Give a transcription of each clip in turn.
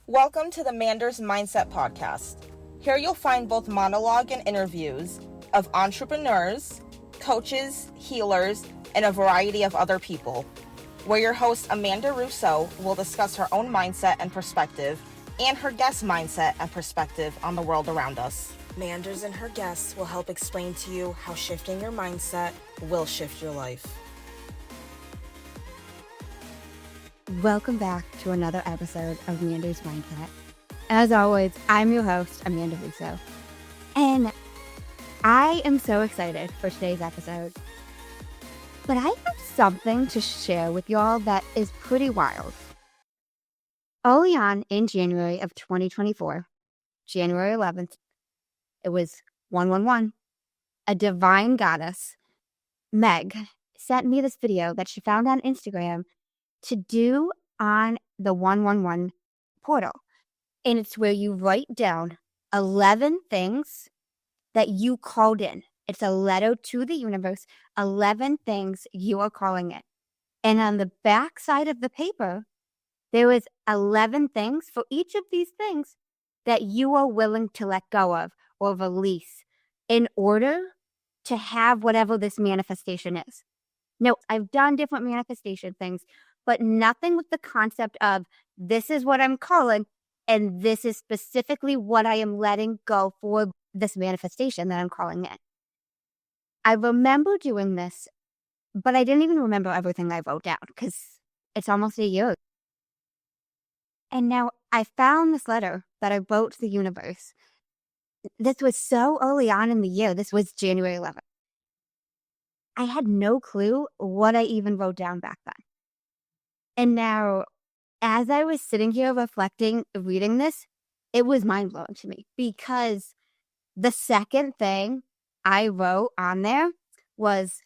Welcome to the Manders Mindset Podcast. Here you'll find both monologue and interviews of entrepreneurs, coaches, healers, and a variety of other people, where your host Amanda Russo will discuss her own mindset and perspective and her guest mindset and perspective on the world around us. Manders and her guests will help explain to you how shifting your mindset will shift your life. Welcome back to another episode of Amanda's Mindset. As always, I'm your host, Amanda Russo. And I am so excited for today's episode. But I have something to share with y'all that is pretty wild. Early on in January of 2024, January 11th, it was 111. A divine goddess, Meg, sent me this video that she found on Instagram to do on the 111 portal. And it's where you write down 11 things that you called in. It's a letter to the universe, 11 things you are calling in. And on the back side of the paper, there is 11 things for each of these things that you are willing to let go of or release in order to have whatever this manifestation is. Now, I've done different manifestation things, but nothing with the concept of this is what I'm calling and this is specifically what I am letting go for this manifestation that I'm calling in. I remember doing this, but I didn't even remember everything I wrote down because it's almost a year. And now I found this letter that I wrote to the universe. This was so early on in the year. This was January 11th. I had no clue what I even wrote down back then. And now, as I was sitting here reflecting, reading this, it was mind-blowing to me because the second thing I wrote on there was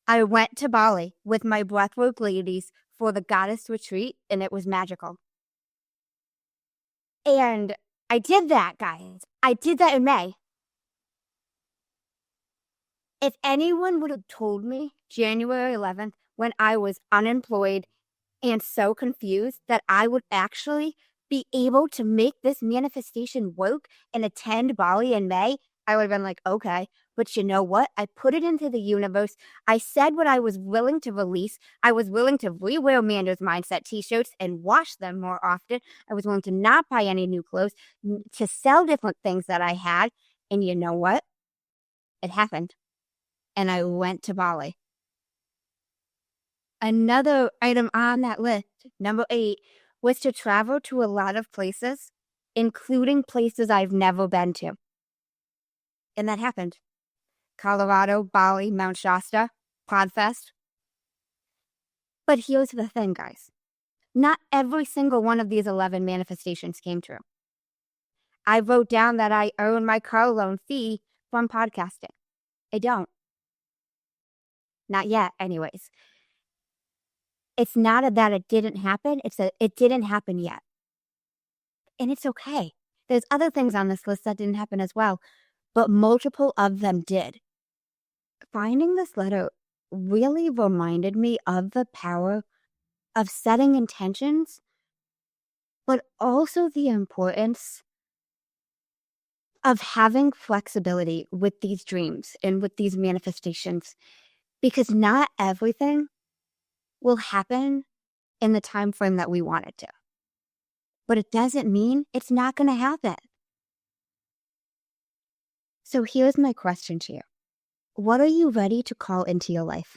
I went to Bali with my breathwork ladies for the goddess retreat, and it was magical. And I did that, guys. I did that in May. If anyone would have told me January 11th when I was unemployed and so confused that I would actually be able to make this manifestation work and attend Bali in May, I would have been like, okay. But you know what? I put it into the universe. I said what I was willing to release. I was willing to rewear Amanda's Mindset t-shirts and wash them more often. I was willing to not buy any new clothes, to sell different things that I had. And you know what? It happened. And I went to Bali. Another item on that list, number 8, was to travel to a lot of places, including places I've never been to. And that happened. Colorado, Bali, Mount Shasta, PodFest. But here's the thing, guys. Not every single one of these 11 manifestations came true. I wrote down that I earn my car loan fee from podcasting. I don't. Not yet, anyways. It's not that it didn't happen. It's that it didn't happen yet. And it's okay. There's other things on this list that didn't happen as well, but multiple of them did. Finding this letter really reminded me of the power of setting intentions, but also the importance of having flexibility with these dreams and with these manifestations, because not everything will happen in the time frame that we want it to. But it doesn't mean it's not going to happen. So here's my question to you. What are you ready to call into your life?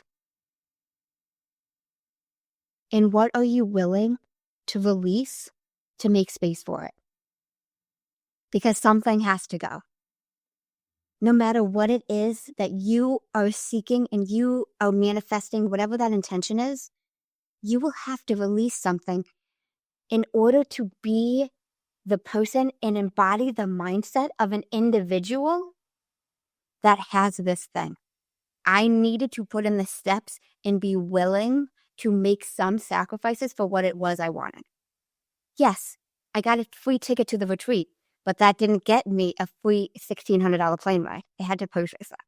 And what are you willing to release to make space for it? Because something has to go. No matter what it is that you are seeking and you are manifesting, whatever that intention is, you will have to release something in order to be the person and embody the mindset of an individual that has this thing. I needed to put in the steps and be willing to make some sacrifices for what it was I wanted. Yes, I got a free ticket to the retreat, but that didn't get me a free $1,600 plane ride. I had to purchase that.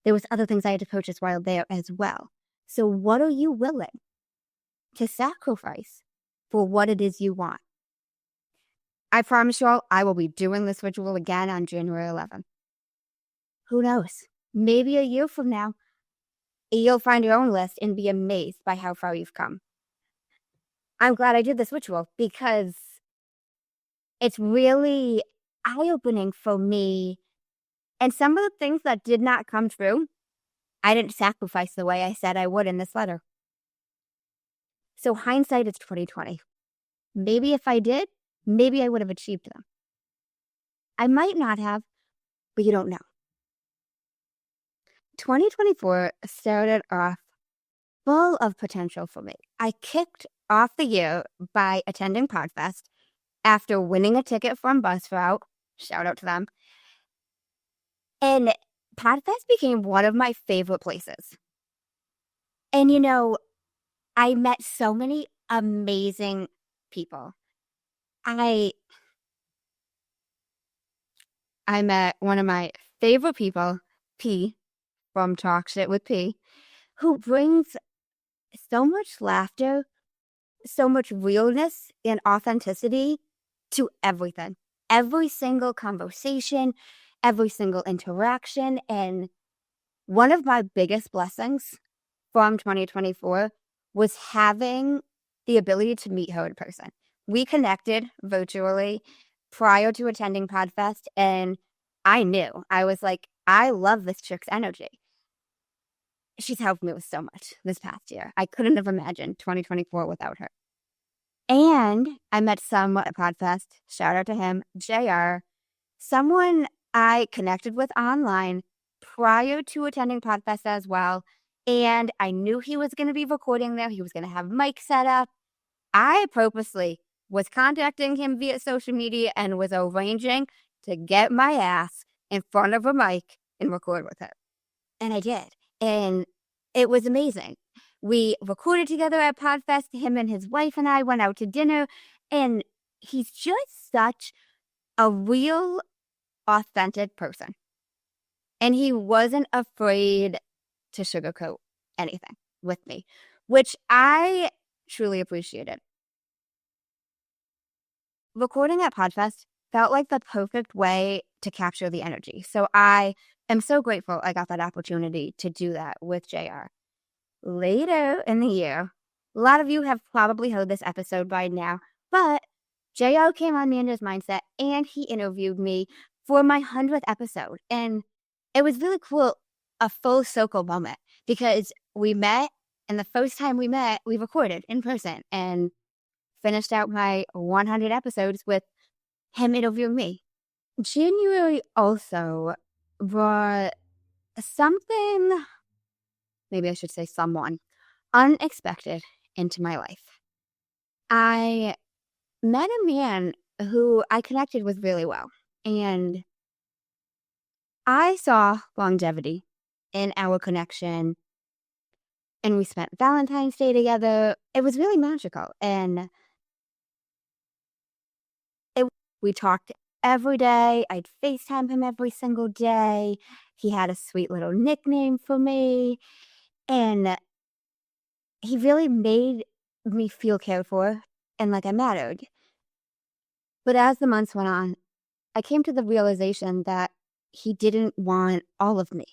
There was other things I had to purchase while there as well. So what are you willing to sacrifice for what it is you want? I promise you all, I will be doing this ritual again on January 11th. Who knows? Maybe a year from now, you'll find your own list and be amazed by how far you've come. I'm glad I did this ritual because it's really eye-opening for me. And some of the things that did not come true, I didn't sacrifice the way I said I would in this letter. So hindsight is 2020. Maybe if I did, maybe I would have achieved them. I might not have, but you don't know. 2024 started off full of potential for me. I kicked off the year by attending PodFest after winning a ticket from Buzzsprout. Shout out to them. And PodFest became one of my favorite places. And I met so many amazing people. I met one of my favorite people, P, from Talk Shit with P, who brings so much laughter, so much realness and authenticity to everything. Every single conversation, every single interaction. And one of my biggest blessings from 2024 was having the ability to meet her in person. We connected virtually prior to attending PodFest, and I knew. I was like, I love this chick's energy. She's helped me with so much this past year. I couldn't have imagined 2024 without her. And I met someone at PodFest, shout out to him, JR, someone I connected with online prior to attending PodFest as well. And I knew he was going to be recording there. He was going to have mic set up. I purposely was contacting him via social media and was arranging to get my ass in front of a mic and record with him. And I did. And it was amazing. We recorded together at PodFest. Him and his wife and I went out to dinner. And he's just such a real, authentic person. And he wasn't afraid to sugarcoat anything with me, which I truly appreciated. Recording at PodFest felt like the perfect way to capture the energy. So I am so grateful I got that opportunity to do that with JR. Later in the year, a lot of you have probably heard this episode by now, but JR came on Amanda's Mindset and he interviewed me for my 100th episode. And it was really cool, a full circle moment, because we met, and the first time we met, we recorded in person and finished out my 100 episodes with him interviewing me. January also brought something, maybe I should say someone, unexpected into my life. I met a man who I connected with really well, and I saw longevity in our connection, and we spent Valentine's Day together. It was really magical, and we talked every day. I'd FaceTime him every single day. He had a sweet little nickname for me, and he really made me feel cared for and like I mattered. But as the months went on, I came to the realization that he didn't want all of me.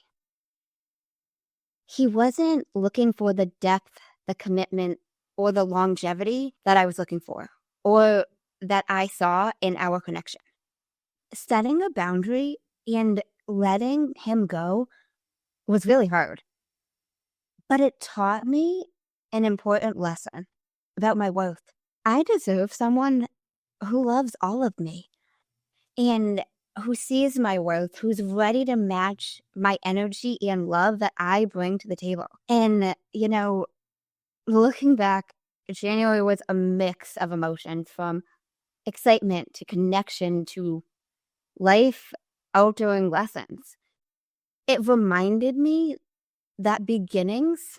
He wasn't looking for the depth, the commitment, or the longevity that I was looking for, or that I saw in our connection. Setting a boundary and letting him go was really hard. But it taught me an important lesson about my worth. I deserve someone who loves all of me and who sees my worth, who's ready to match my energy and love that I bring to the table. And, looking back, January was a mix of emotions, from excitement to connection to life-altering lessons. It reminded me that beginnings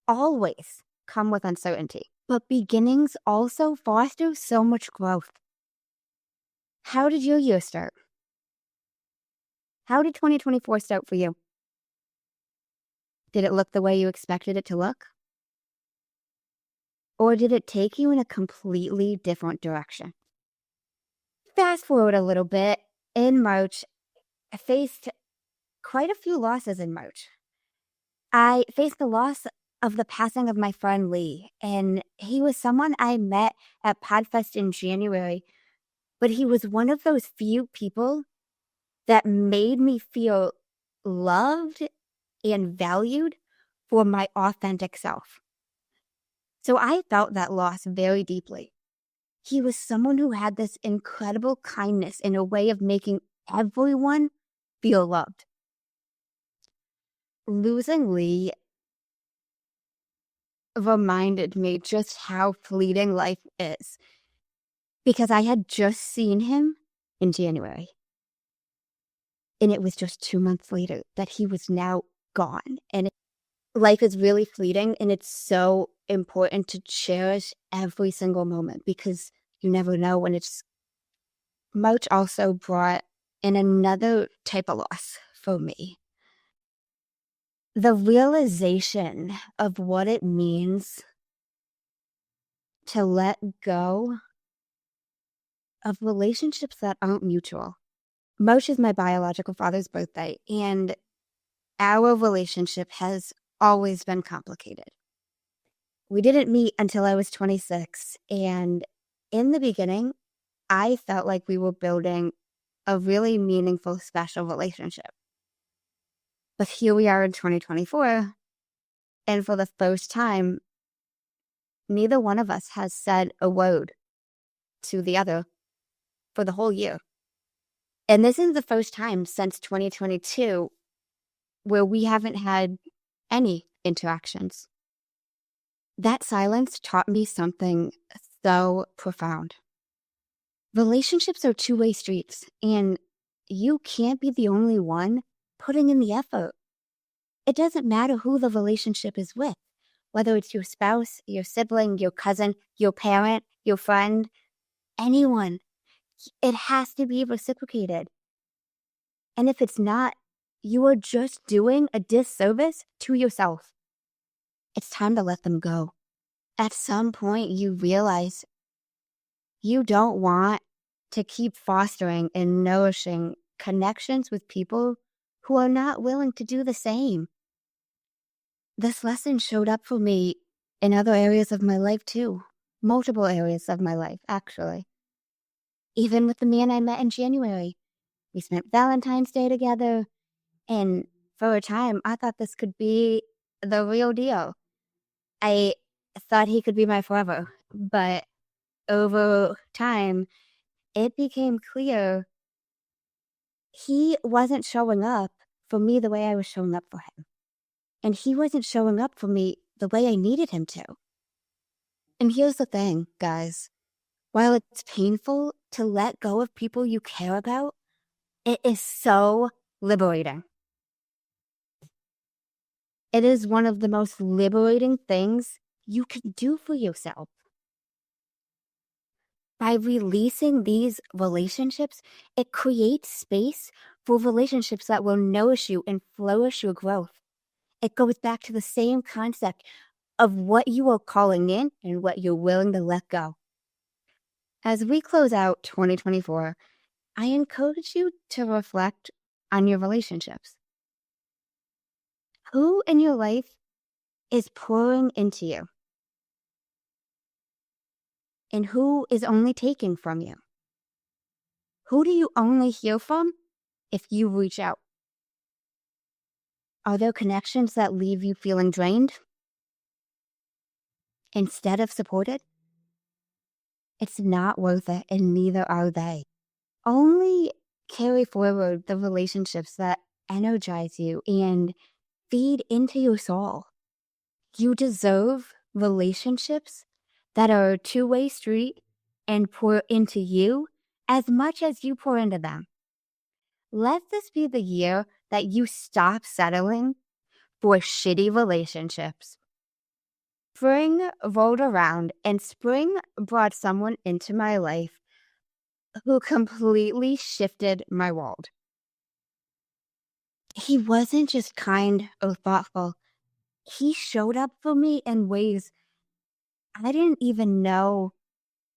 always come with uncertainty, but beginnings also foster so much growth. How did your year start? How did 2024 start for you? Did it look the way you expected it to look? Or did it take you in a completely different direction? Fast forward a little bit, in March, I faced quite a few losses in March. I faced the loss of the passing of my friend Lee, and he was someone I met at PodFest in January, but he was one of those few people that made me feel loved and valued for my authentic self. So I felt that loss very deeply. He was someone who had this incredible kindness and a way of making everyone feel loved. Losing Lee reminded me just how fleeting life is, because I had just seen him in January. And it was just 2 months later that he was now gone. And life is really fleeting, and it's so important to cherish every single moment because you never know when it's. March also brought in another type of loss for me. The realization of what it means to let go of relationships that aren't mutual. March is my biological father's birthday, and our relationship has always been complicated. We didn't meet until I was 26, and in the beginning, I felt like we were building a really meaningful, special relationship. But here we are in 2024, and for the first time, neither one of us has said a word to the other for the whole year. And this is the first time since 2022 where we haven't had any interactions. That silence taught me something so profound. Relationships are two-way streets, and you can't be the only one putting in the effort. It doesn't matter who the relationship is with, whether it's your spouse, your sibling, your cousin, your parent, your friend, anyone. It has to be reciprocated. And if it's not, you are just doing a disservice to yourself. It's time to let them go. At some point, you realize you don't want to keep fostering and nourishing connections with people who are not willing to do the same. This lesson showed up for me in other areas of my life too. Multiple areas of my life, actually. Even with the man I met in January. We spent Valentine's Day together, and for a time, I thought this could be the real deal. I thought he could be my forever, but over time, it became clear he wasn't showing up for me the way I was showing up for him. And he wasn't showing up for me the way I needed him to. And here's the thing, guys. While it's painful to let go of people you care about, it is so liberating. It is one of the most liberating things you can do for yourself. By releasing these relationships, it creates space for relationships that will nourish you and flourish your growth. It goes back to the same concept of what you are calling in and what you're willing to let go. As we close out 2024, I encourage you to reflect on your relationships. Who in your life is pouring into you? And who is only taking from you? Who do you only hear from if you reach out? Are there connections that leave you feeling drained instead of supported? It's not worth it, and neither are they. Only carry forward the relationships that energize you and feed into your soul. You deserve relationships that are a two-way street and pour into you as much as you pour into them. Let this be the year that you stop settling for shitty relationships. Spring rolled around, and spring brought someone into my life who completely shifted my world. He wasn't just kind or thoughtful. He showed up for me in ways I didn't even know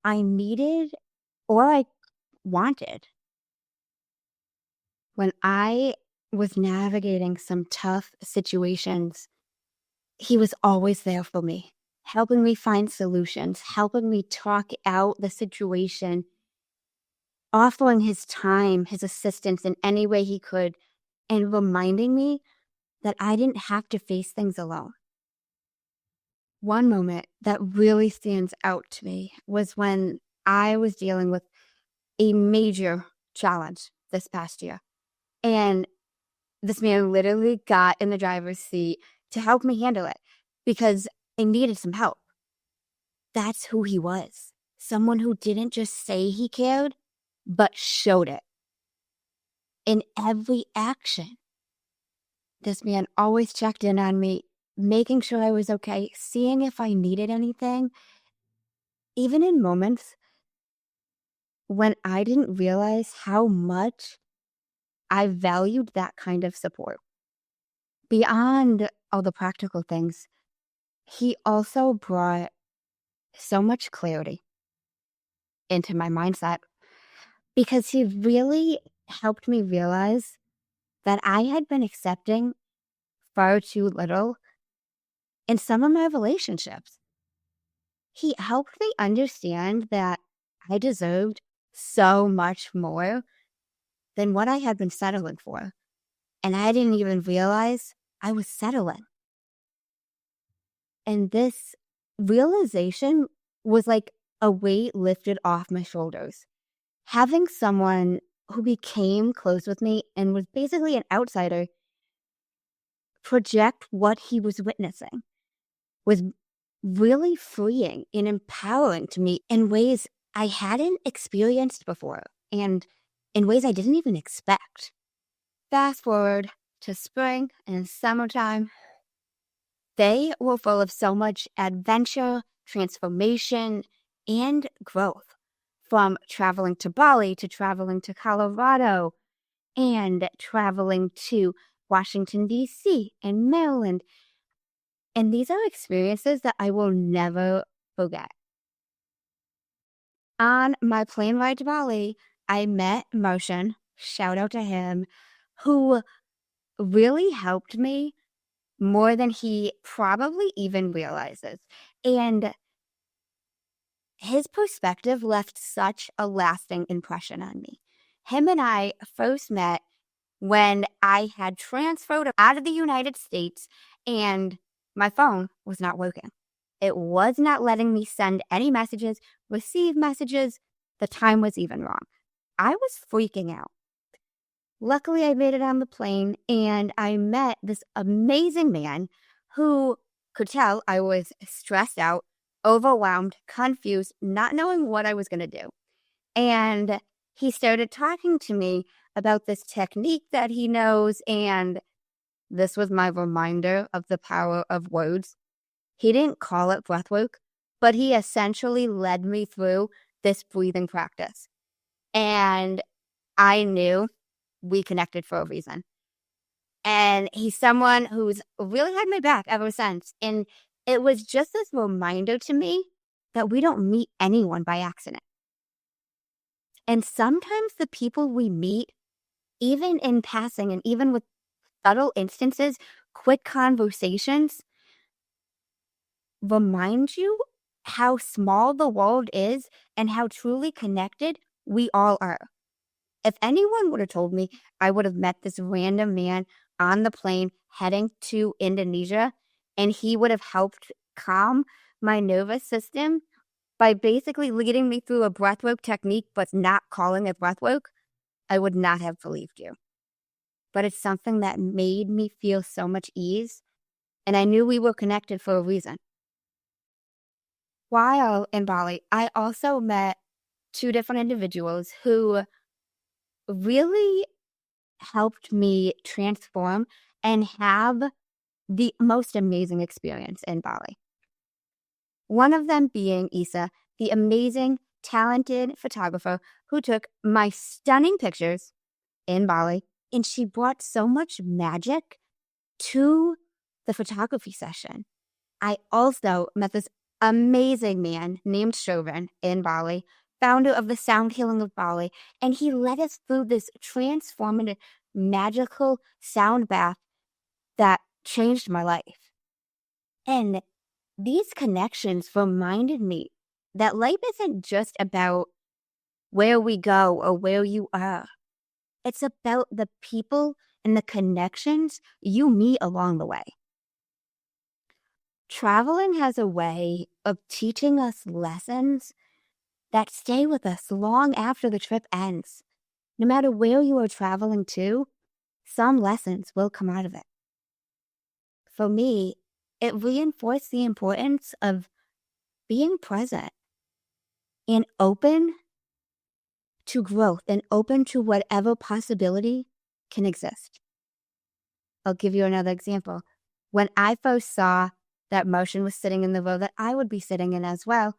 I needed or I wanted. When I was navigating some tough situations, he was always there for me, helping me find solutions, helping me talk out the situation, offering his time, his assistance in any way he could, and reminding me that I didn't have to face things alone. One moment that really stands out to me was when I was dealing with a major challenge this past year. And this man literally got in the driver's seat to help me handle it because I needed some help. That's who he was. Someone who didn't just say he cared, but showed it in every action. This man always checked in on me, making sure I was okay, seeing if I needed anything, even in moments when I didn't realize how much I valued that kind of support. Beyond all the practical things, he also brought so much clarity into my mindset because he really helped me realize that I had been accepting far too little in some of my relationships. He helped me understand that I deserved so much more than what I had been settling for. And I didn't even realize I was settling. And this realization was like a weight lifted off my shoulders. Having someone who became close with me and was basically an outsider project what he was witnessing was really freeing and empowering to me in ways I hadn't experienced before and in ways I didn't even expect. Fast forward to spring and summertime. They were full of so much adventure, transformation, and growth. From traveling to Bali to traveling to Colorado and traveling to Washington, D.C. and Maryland. And these are experiences that I will never forget. On my plane ride to Bali, I met Motion, shout out to him, who really helped me more than he probably even realizes. And his perspective left such a lasting impression on me. Him and I first met when I had transferred out of the United States and my phone was not working. It was not letting me send any messages, receive messages. The time was even wrong. I was freaking out. Luckily, I made it on the plane and I met this amazing man who could tell I was stressed out, overwhelmed, confused, not knowing what I was going to do. And he started talking to me about this technique that he knows, and this was my reminder of the power of words. He didn't call it breathwork, but he essentially led me through this breathing practice. And I knew we connected for a reason. And he's someone who's really had my back ever since. And it was just this reminder to me that we don't meet anyone by accident. And sometimes the people we meet, even in passing and even with subtle instances, quick conversations, remind you how small the world is and how truly connected we all are. If anyone would have told me I would have met this random man on the plane heading to Indonesia and he would have helped calm my nervous system by basically leading me through a breathwork technique but not calling it breathwork, I would not have believed you. But it's something that made me feel so much ease, and I knew we were connected for a reason. While in Bali, I also met two different individuals who really helped me transform and have the most amazing experience in Bali. One of them being Isa, the amazing, talented photographer who took my stunning pictures in Bali, and she brought so much magic to the photography session. I also met this amazing man named Chauvin in Bali, founder of the sound healing of Bali, and he led us through this transformative, magical sound bath that changed my life. And these connections reminded me that life isn't just about where we go or where you are. It's about the people and the connections you meet along the way. Traveling has a way of teaching us lessons that stay with us long after the trip ends. No matter where you are traveling to, some lessons will come out of it. For me, it reinforced the importance of being present and open to growth and open to whatever possibility can exist. I'll give you another example. When I first saw that motion was sitting in the row that I would be sitting in as well,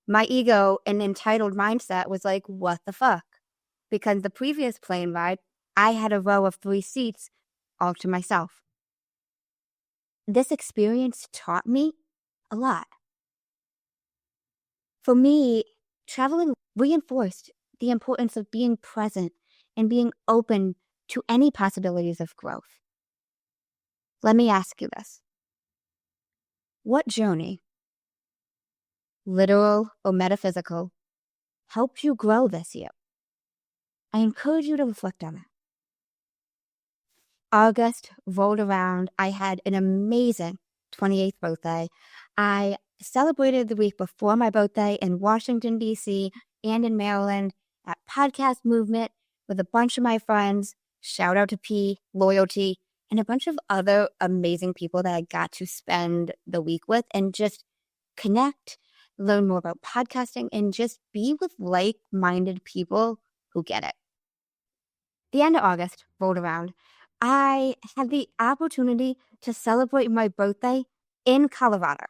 my ego and entitled mindset was like, what the fuck? Because the previous plane ride, I had a row of 3 seats all to myself. This experience taught me a lot. For me, traveling reinforced the importance of being present and being open to any possibilities of growth. Let me ask you this. What journey, literal or metaphysical, helped you grow this year? I encourage you to reflect on it. August rolled around. I had an amazing 28th birthday. I celebrated the week before my birthday in Washington, D.C. and in Maryland at Podcast Movement with a bunch of my friends. Shout out to P, Loyalty, and a bunch of other amazing people that I got to spend the week with and just connect, learn more about podcasting, and just be with like-minded people who get it. The end of August rolled around. I had the opportunity to celebrate my birthday in Colorado.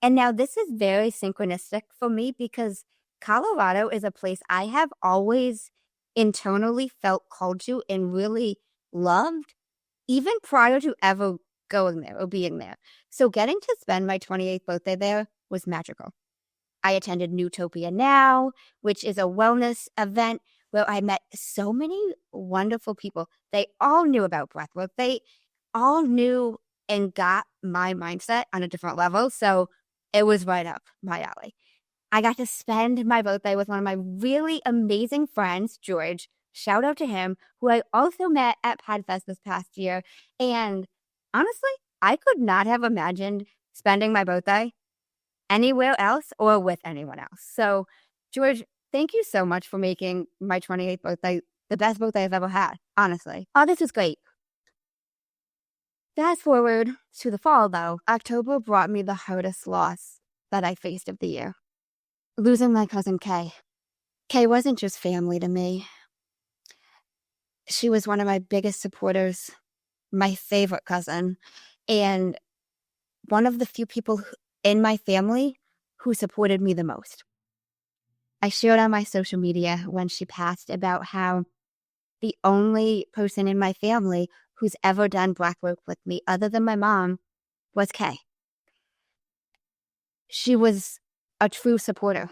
And now this is very synchronistic for me because Colorado is a place I have always internally felt called to and really loved, even prior to ever going there or being there. So getting to spend my 28th birthday there was magical. I attended Newtopia Now, which is a wellness event where I met so many wonderful people. They all knew about breathwork. They all knew and got my mindset on a different level. So it was right up my alley. I got to spend my birthday with one of my really amazing friends, George. Shout out to him, who I also met at PodFest this past year. And honestly, I could not have imagined spending my birthday anywhere else or with anyone else. So, George, thank you so much for making my 28th birthday the best birthday I've ever had, honestly. Oh, this was great. Fast forward to the fall, though. October brought me the hardest loss that I faced of the year. Losing my cousin Kay. Kay wasn't just family to me. She was one of my biggest supporters, my favorite cousin, and one of the few people in my family who supported me the most. I shared on my social media when she passed about how the only person in my family who's ever done breathwork with me other than my mom was Kay. She was a true supporter,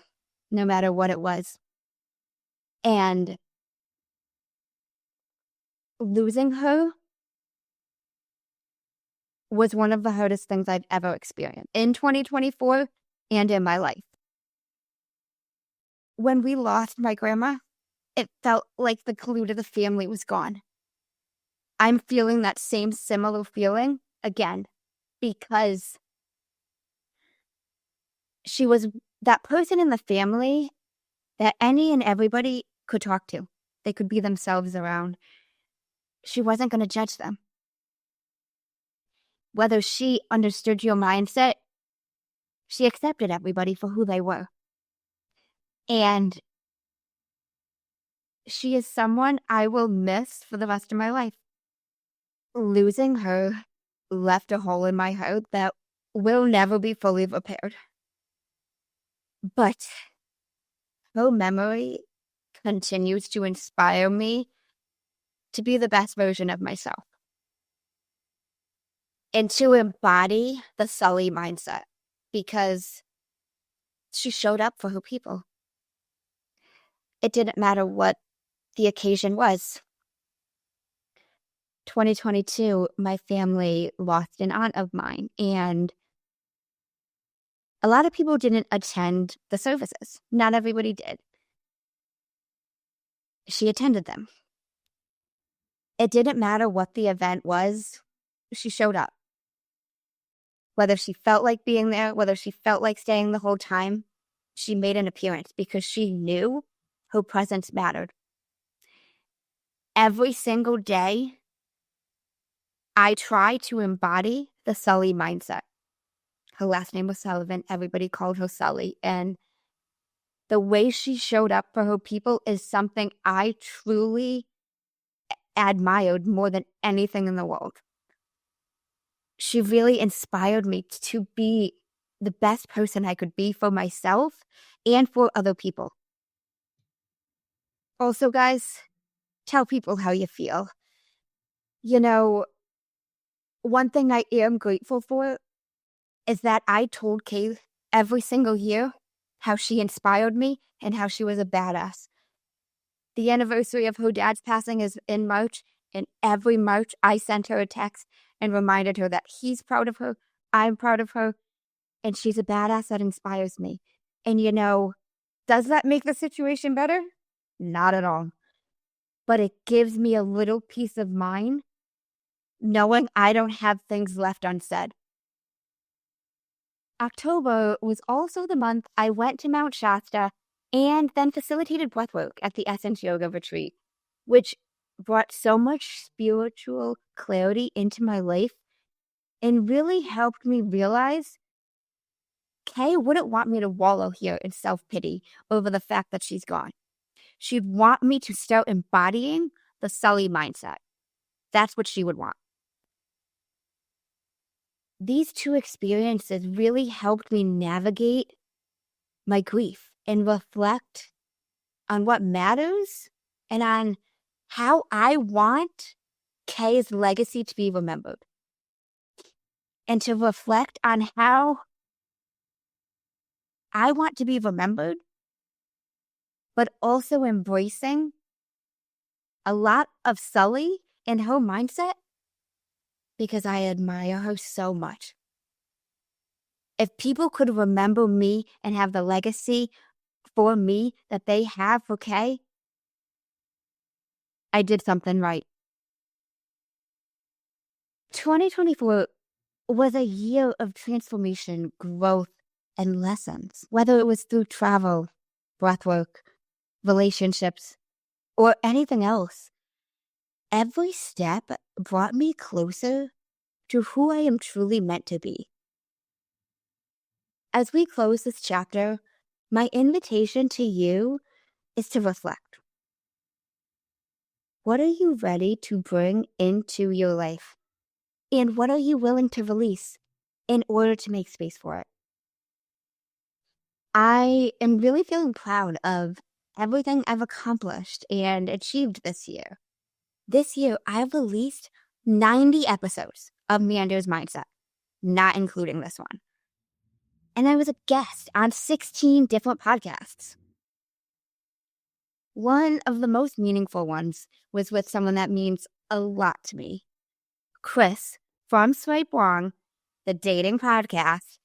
no matter what it was. And losing her was one of the hardest things I've ever experienced in 2024 and in my life. When we lost my grandma, it felt like the glue to the family was gone. I'm feeling that same similar feeling again because she was that person in the family that any and everybody could talk to. They could be themselves around. She wasn't going to judge them. Whether she understood your mindset, she accepted everybody for who they were. And she is someone I will miss for the rest of my life. Losing her left a hole in my heart that will never be fully repaired. But her memory continues to inspire me to be the best version of myself and to embody the Sully mindset because she showed up for her people. It didn't matter what the occasion was. 2022, my family lost an aunt of mine, and a lot of people didn't attend the services. Not everybody did. She attended them. It didn't matter what the event was, she showed up. Whether she felt like being there, whether she felt like staying the whole time, she made an appearance because she knew her presence mattered. Every single day, I try to embody the Sully mindset. Her last name was Sullivan. Everybody called her Sully. And the way she showed up for her people is something I truly admired more than anything in the world. She really inspired me to be the best person I could be for myself and for other people. Also, guys, tell people how you feel. You know, one thing I am grateful for is that I told Kay every single year how she inspired me and how she was a badass. The anniversary of her dad's passing is in March, and every March I sent her a text and reminded her that he's proud of her, I'm proud of her, and she's a badass that inspires me. And does that make the situation better? Not at all. But it gives me a little peace of mind knowing I don't have things left unsaid. October was also the month I went to Mount Shasta and then facilitated breathwork at the Essence Yoga Retreat, which brought so much spiritual clarity into my life and really helped me realize Kay wouldn't want me to wallow here in self-pity over the fact that she's gone. She'd want me to start embodying the Sully mindset. That's what she would want. These two experiences really helped me navigate my grief and reflect on what matters and on how I want Kay's legacy to be remembered. And to reflect on how I want to be remembered, but also embracing a lot of Sully and her mindset because I admire her so much. If people could remember me and have the legacy for me that they have for Kay, I did something right. 2024 was a year of transformation, growth, and lessons, whether it was through travel, breathwork, relationships, or anything else. Every step brought me closer to who I am truly meant to be. As we close this chapter, my invitation to you is to reflect. What are you ready to bring into your life? And what are you willing to release in order to make space for it? I am really feeling proud of everything I've accomplished and achieved this year. This year, I've released 90 episodes of Meander's Mindset, not including this one. And I was a guest on 16 different podcasts. One of the most meaningful ones was with someone that means a lot to me, Chris from Swipe Wrong, the dating podcast.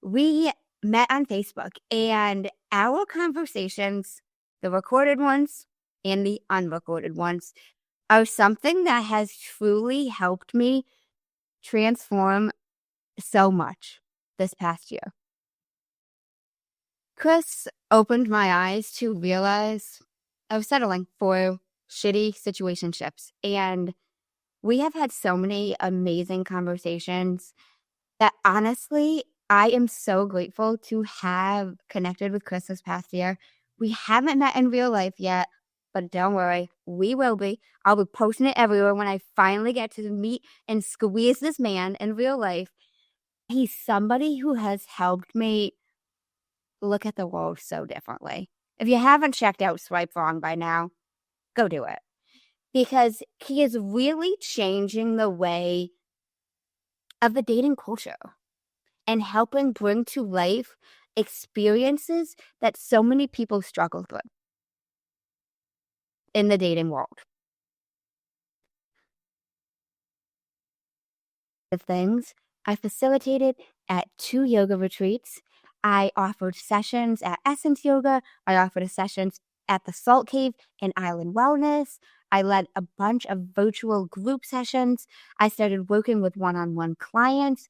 We met on Facebook, and our conversations, the recorded ones and the unrecorded ones, are something that has truly helped me transform so much this past year. Chris opened my eyes to realize I was settling for shitty situationships, and we have had so many amazing conversations that honestly, I am so grateful to have connected with Chris this past year. We haven't met in real life yet, but don't worry, we will be. I'll be posting it everywhere when I finally get to meet and squeeze this man in real life. He's somebody who has helped me look at the world so differently. If you haven't checked out Swipe Wrong by now, go do it. Because he is really changing the way of the dating culture and helping bring to life experiences that so many people struggle with. in the dating world. The things I facilitated at 2 yoga retreats. I offered sessions at Essence Yoga. I offered sessions at the Salt Cave in Island Wellness. I led a bunch of virtual group sessions. I started working with one-on-one clients.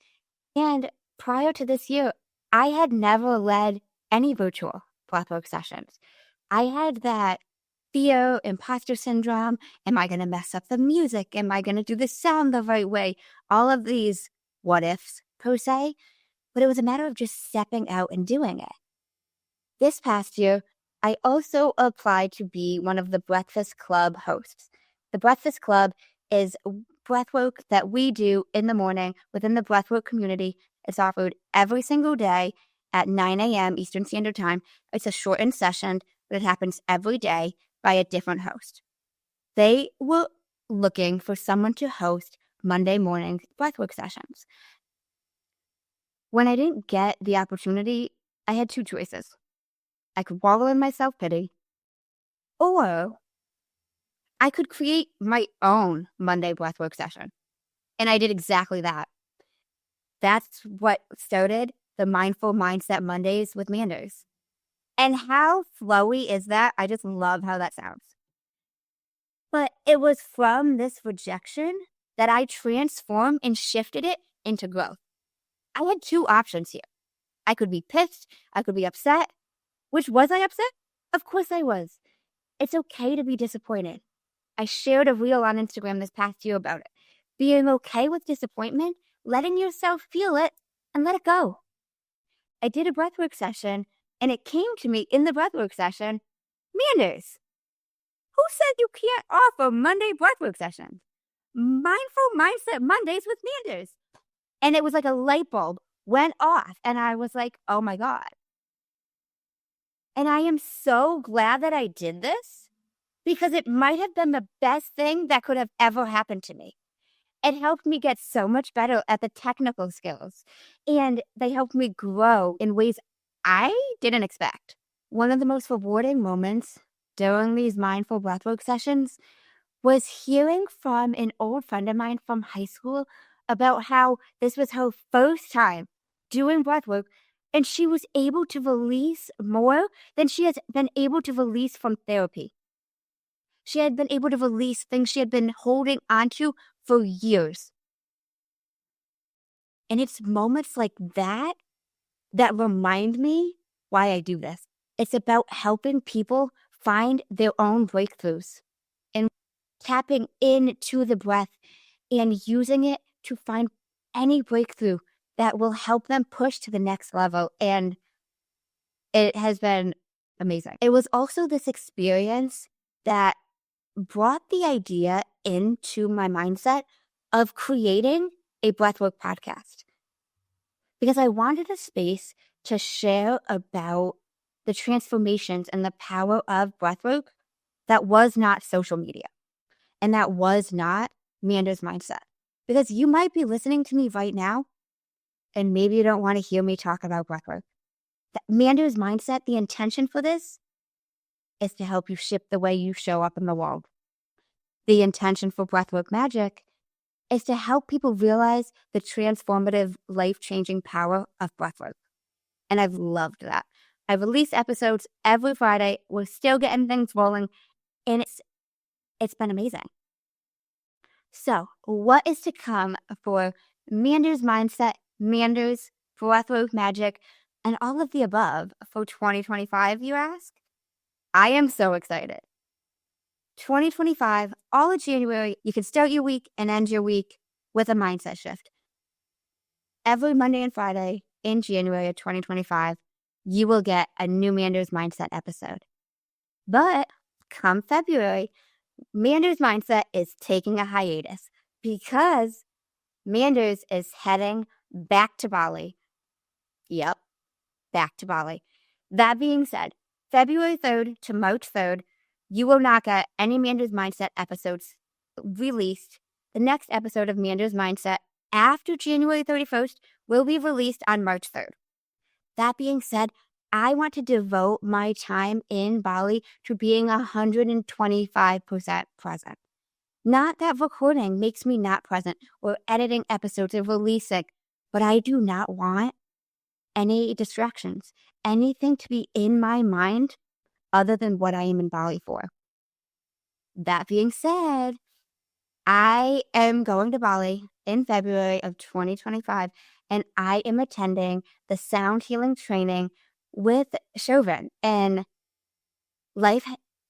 And prior to this year, I had never led any virtual breathwork sessions. I had that fear, imposter syndrome. Am I going to mess up the music? Am I going to do the sound the right way? All of these what ifs, per se. But it was a matter of just stepping out and doing it. This past year, I also applied to be one of the Breakfast Club hosts. The Breakfast Club is breathwork that we do in the morning within the breathwork community. It's offered every single day at 9 a.m. Eastern Standard Time. It's a shortened session, but it happens every day by a different host. They were looking for someone to host Monday morning breathwork sessions. When I didn't get the opportunity, I had 2 choices. I could wallow in my self-pity, or I could create my own Monday breathwork session. And I did exactly that. That's what started the Mindful Mindset Mondays with Manders. And how flowy is that? I just love how that sounds. But it was from this rejection that I transformed and shifted it into growth. I had 2 options here. I could be pissed. I could be upset. Which was I upset? Of course I was. It's okay to be disappointed. I shared a reel on Instagram this past year about it. Being okay with disappointment, letting yourself feel it, and let it go. I did a breathwork session, and it came to me in the breathwork session, Manders, who said you can't offer Monday breathwork sessions? Mindful Mindset Mondays with Manders. And it was like a light bulb went off, and I was like, oh my God. And I am so glad that I did this because it might have been the best thing that could have ever happened to me. It helped me get so much better at the technical skills, and they helped me grow in ways I didn't expect. One of the most rewarding moments during these mindful breathwork sessions was hearing from an old friend of mine from high school about how this was her first time doing breathwork, and she was able to release more than she has been able to release from therapy. She had been able to release things she had been holding onto for years. And it's moments like that that remind me why I do this. It's about helping people find their own breakthroughs and tapping into the breath and using it to find any breakthrough that will help them push to the next level. And it has been amazing. It was also this experience that brought the idea into my mindset of creating a breathwork podcast, because I wanted a space to share about the transformations and the power of breathwork that was not social media and that was not Manda's mindset. Because you might be listening to me right now and maybe you don't want to hear me talk about breathwork. Manda's mindset, the intention for this is to help you shift the way you show up in the world. The intention for Breathwork Magic is to help people realize the transformative, life-changing power of breathwork. And I've loved that. I release episodes every Friday. We're still getting things rolling, and it's been amazing. So what is to come for Manda's Mindset, Manda's Breathwork Magic, and all of the above for 2025, you ask? I am so excited. 2025, all of January, you can start your week and end your week with a mindset shift. Every Monday and Friday in January of 2025, you will get a new Manda's Mindset episode. But come February, Manda's Mindset is taking a hiatus because Manda's is heading back to Bali. Yep, back to Bali. That being said, February 3rd to March 3rd, you will not get any Manda's Mindset episodes released. The next episode of Manda's Mindset after January 31st will be released on March 3rd. That being said, I want to devote my time in Bali to being 125% present. Not that recording makes me not present or editing episodes or releasing, but I do not want any distractions, anything to be in my mind other than what I am in Bali for. That being said, I am going to Bali in February of 2025, and I am attending the sound healing training with Chauvin. And life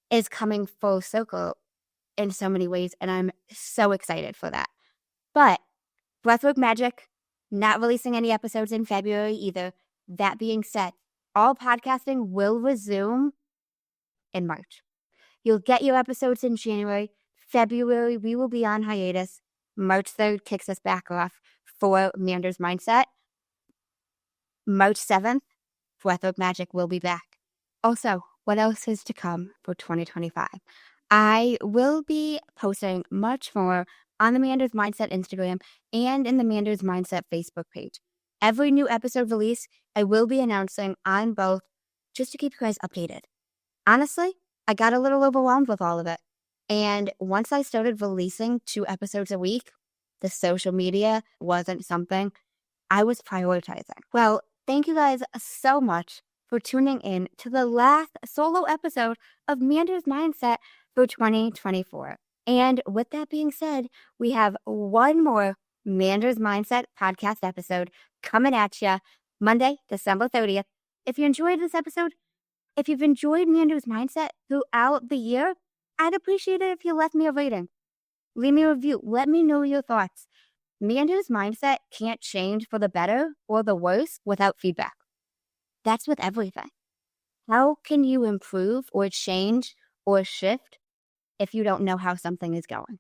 is coming full circle in so many ways, and I'm so excited for that. But breathwork magic, not releasing any episodes in February either. That being said, all podcasting will resume in March. You'll get your episodes in January. February, we will be on hiatus. March 3rd kicks us back off for Meander's Mindset. March 7th, Breathwork Magic will be back. Also, what else is to come for 2025? I will be posting much more on the Meander's Mindset Instagram and in the Meander's Mindset Facebook page. Every new episode release, I will be announcing on both just to keep you guys updated. Honestly, I got a little overwhelmed with all of it. And once I started releasing 2 episodes a week, the social media wasn't something I was prioritizing. Well, thank you guys so much for tuning in to the last solo episode of Meander's Mindset for 2024. And with that being said, we have one more Meander's Mindset podcast episode coming at you Monday, December 30th. If you enjoyed this episode, if you've enjoyed Meander's Mindset throughout the year, I'd appreciate it if you left me a rating. Leave me a review. Let me know your thoughts. Meander's Mindset can't change for the better or the worse without feedback. That's with everything. How can you improve or change or shift if you don't know how something is going?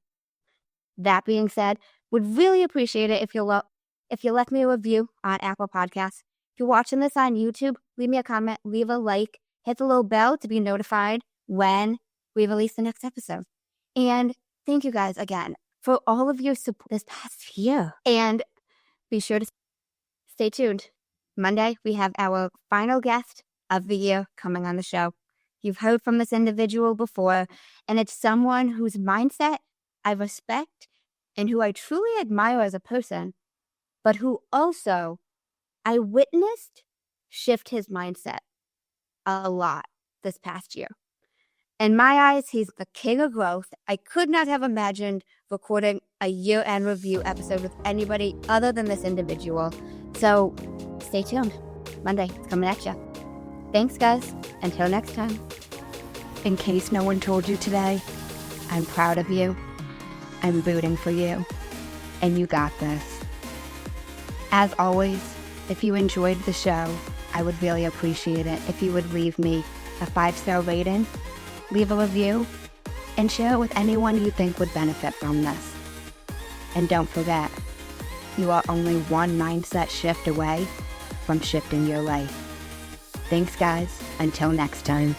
That being said, would really appreciate it if you left me a review on Apple Podcasts. If you're watching this on YouTube, leave me a comment, leave a like, hit the little bell to be notified when we release the next episode. And thank you guys again for all of your support this past year. And be sure to stay tuned. Monday, we have our final guest of the year coming on the show. You've heard from this individual before, and it's someone whose mindset I respect and who I truly admire as a person, but who also I witnessed shift his mindset a lot this past year. In my eyes, he's the king of growth. I could not have imagined recording a year-end review episode with anybody other than this individual. So stay tuned. Monday, it's coming at you. Thanks, guys. Until next time. In case no one told you today, I'm proud of you. I'm rooting for you. And you got this. As always, if you enjoyed the show, I would really appreciate it if you would leave me a 5-star rating, leave a review, and share it with anyone you think would benefit from this. And don't forget, you are only one mindset shift away from shifting your life. Thanks, guys. Until next time.